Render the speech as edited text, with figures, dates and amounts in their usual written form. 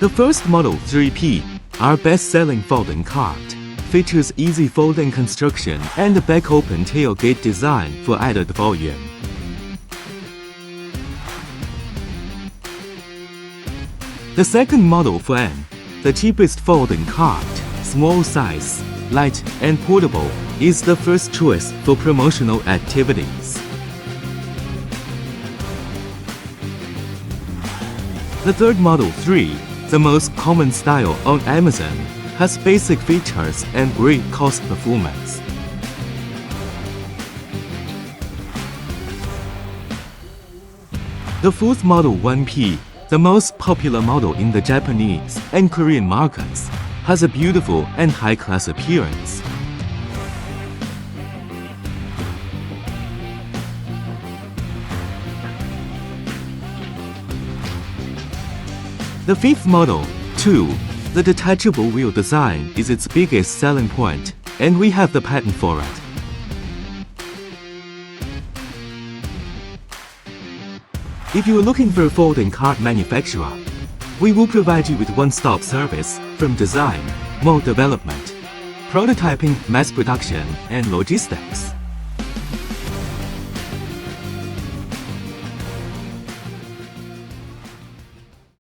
The first model 3P, our best-selling folding cart, features easy folding construction and a back-open tailgate design for added volume. The second model Wagon, the cheapest folding cart, small size, light, and portable, is the first choice for promotional activities. The third model 3, the most common style on Amazon, has basic features and great cost performance. The fourth model 1P, the most popular model in the Japanese and Korean markets, has a beautiful and high-class appearance. The fifth model, 2, the detachable wheel design is its biggest selling point, and we have the patent for it. If you are looking for a folding cart manufacturer, we will provide you with one-stop service from design, mold development, prototyping, mass production, and logistics.